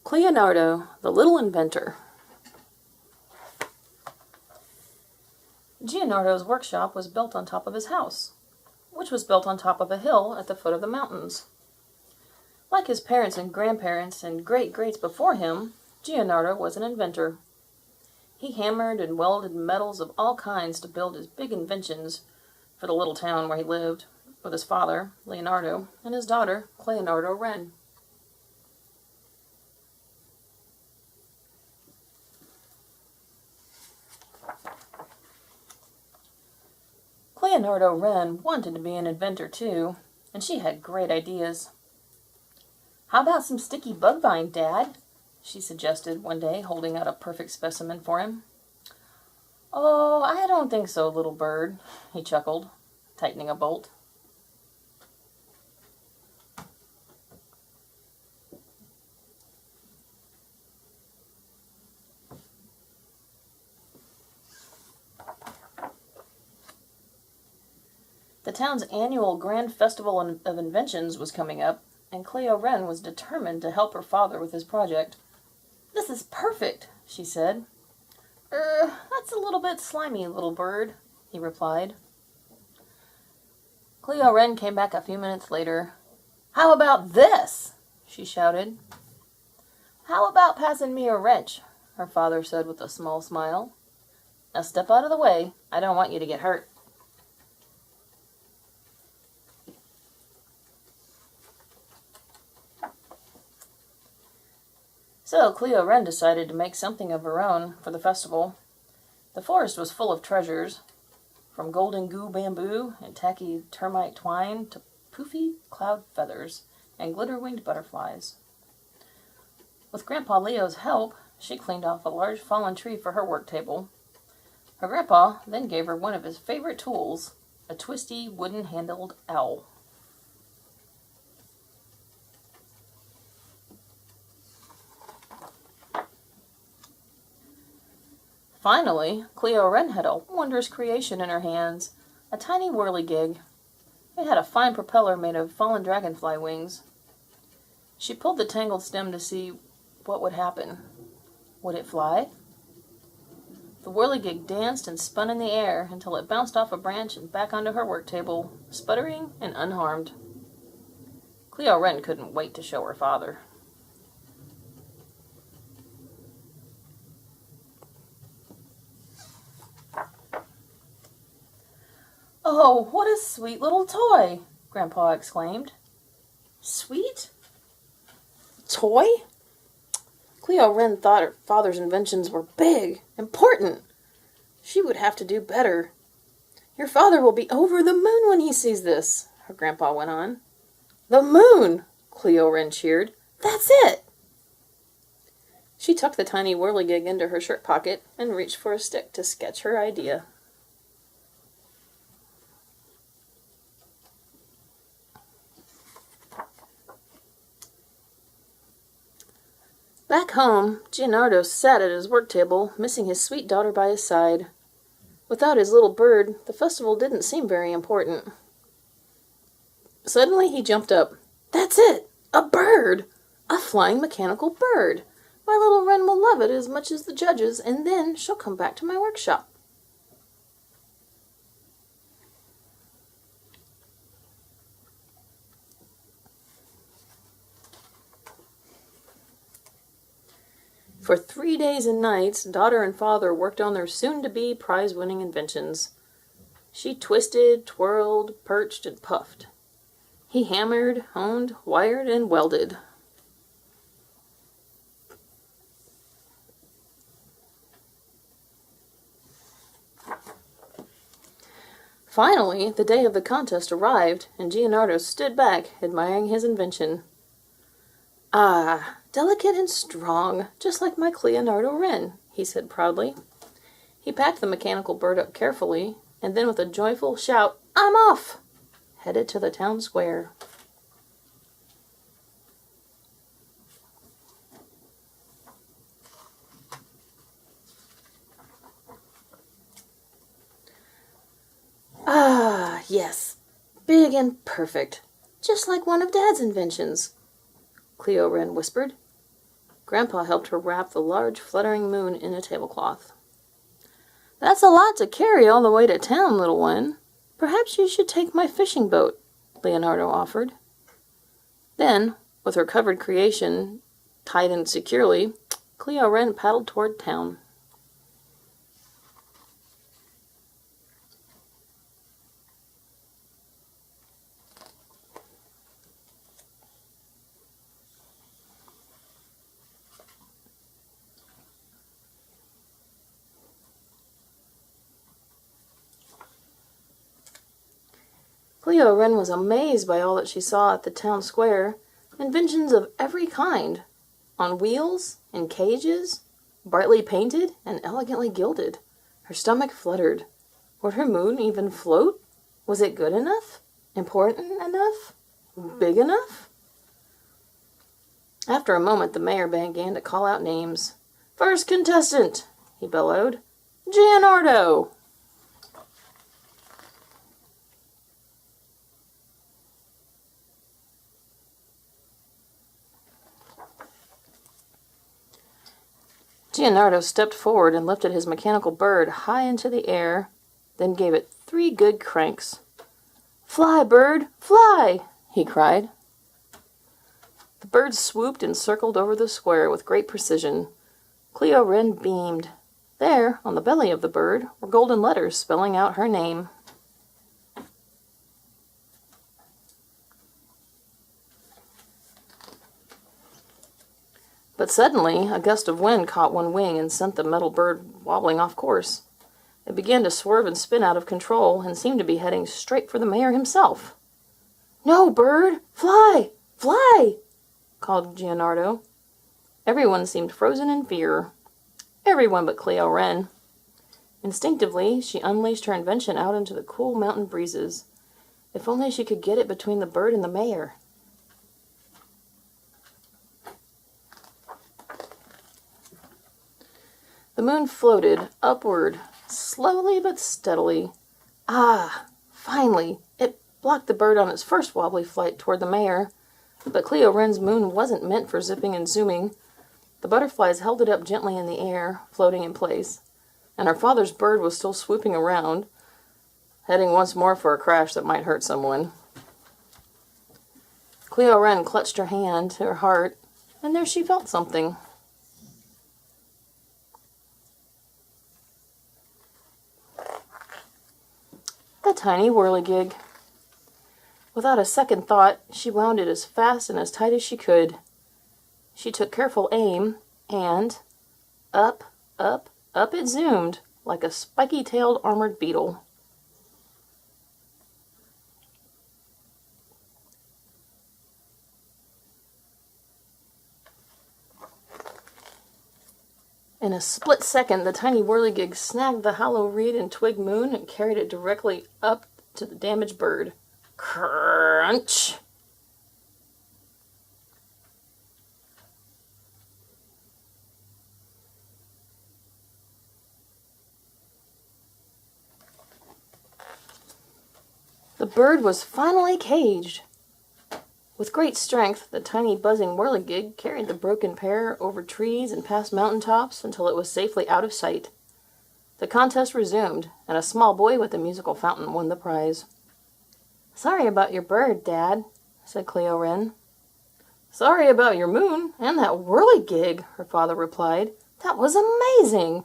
Cleonardo, the little inventor. Cleonardo's workshop was built on top of his house, which was built on top of a hill at the foot of the mountains. Like his parents and grandparents and great-greats before him, Cleonardo was an inventor. He hammered and welded metals of all kinds to build his big inventions for the little town where he lived, with his father, Leonardo, and his daughter, Cleonardo Wren. Cleonardo Wren wanted to be an inventor too, and she had great ideas. "How about some sticky bug vine, Dad?" she suggested one day, holding out a perfect specimen for him. "Oh, I don't think so, little bird," he chuckled, tightening a bolt. The town's annual Grand Festival of Inventions was coming up, and Cleo Wren was determined to help her father with his project. "This is perfect," she said. That's a little bit slimy, little bird," he replied. Cleo Wren came back a few minutes later. "How about this?" she shouted. "How about passing me a wrench?" her father said with a small smile. "Now step out of the way. I don't want you to get hurt." So Cleo Wren decided to make something of her own for the festival. The forest was full of treasures, from golden goo bamboo and tacky termite twine to poofy cloud feathers and glitter-winged butterflies. With Grandpa Leo's help, she cleaned off a large fallen tree for her work table. Her grandpa then gave her one of his favorite tools, a twisty wooden-handled owl. Finally, Cleo Wren had a wondrous creation in her hands, a tiny whirligig. It had a fine propeller made of fallen dragonfly wings. She pulled the tangled stem to see what would happen. Would it fly? The whirligig danced and spun in the air until it bounced off a branch and back onto her work table, sputtering and unharmed. Cleo Wren couldn't wait to show her father. "Oh, what a sweet little toy!" Grandpa exclaimed. "Sweet? Toy?" Cleo Wren thought her father's inventions were big, important. She would have to do better. "Your father will be over the moon when he sees this," her grandpa went on. "The moon!" Cleo Wren cheered. "That's it!" She tucked the tiny whirligig into her shirt pocket and reached for a stick to sketch her idea. Back home, Cleonardo sat at his work table, missing his sweet daughter by his side. Without his little bird, the festival didn't seem very important. Suddenly he jumped up. "That's it! A bird! A flying mechanical bird! My little Wren will love it as much as the judges, and then she'll come back to my workshop." For 3 days and nights, daughter and father worked on their soon-to-be prize-winning inventions. She twisted, twirled, perched, and puffed. He hammered, honed, wired, and welded. Finally, the day of the contest arrived, and Cleonardo stood back, admiring his invention. "Ah, delicate and strong, just like my Cleonardo Wren," he said proudly. He packed the mechanical bird up carefully, and then with a joyful shout, "I'm off!" headed to the town square. "Ah, yes, big and perfect, just like one of Dad's inventions," Cleo Wren whispered. Grandpa helped her wrap the large fluttering moon in a tablecloth. "That's a lot to carry all the way to town, little one. Perhaps you should take my fishing boat," Cleonardo offered. Then, with her covered creation tied in securely, Cleo Wren paddled toward town. Cleo Wren was amazed by all that she saw at the town square. Inventions of every kind, on wheels, in cages, brightly painted and elegantly gilded. Her stomach fluttered. Would her moon even float? Was it good enough? Important enough? Big enough? After a moment, the mayor began to call out names. "First contestant," he bellowed. "Cleonardo." Cleonardo stepped forward and lifted his mechanical bird high into the air, then gave it 3 good cranks. "Fly, bird, fly!" he cried. The bird swooped and circled over the square with great precision. Cleo Wren beamed. There, on the belly of the bird, were golden letters spelling out her name. But suddenly, a gust of wind caught one wing and sent the metal bird wobbling off course. It began to swerve and spin out of control and seemed to be heading straight for the mayor himself. "No, bird! Fly! Fly!" called Cleonardo. Everyone seemed frozen in fear. Everyone but Cleo Wren. Instinctively, she unleashed her invention out into the cool mountain breezes. If only she could get it between the bird and the mayor. The moon floated upward, slowly but steadily. Ah, finally, it blocked the bird on its first wobbly flight toward the mayor. But Cleo Wren's moon wasn't meant for zipping and zooming. The butterflies held it up gently in the air, floating in place, and her father's bird was still swooping around, heading once more for a crash that might hurt someone. Cleo Wren clutched her hand to her heart, and there she felt something. The tiny whirligig. Without a second thought, she wound it as fast and as tight as she could. She took careful aim, and up, up, up it zoomed, like a spiky-tailed armored beetle. In a split second, the tiny whirligig snagged the hollow reed and twig moon and carried it directly up to the damaged bird. Crunch! The bird was finally caged. With great strength, the tiny buzzing whirligig carried the broken pair over trees and past mountaintops until it was safely out of sight. The contest resumed, and a small boy with a musical fountain won the prize. "Sorry about your bird, Dad," said Cleo Wren. "Sorry about your moon and that whirligig," her father replied. "That was amazing!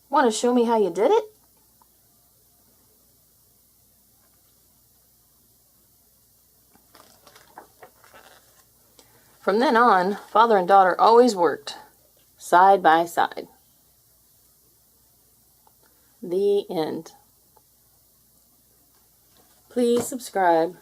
Want to show me how you did it?" From then on, father and daughter always worked, side by side. The end. Please subscribe.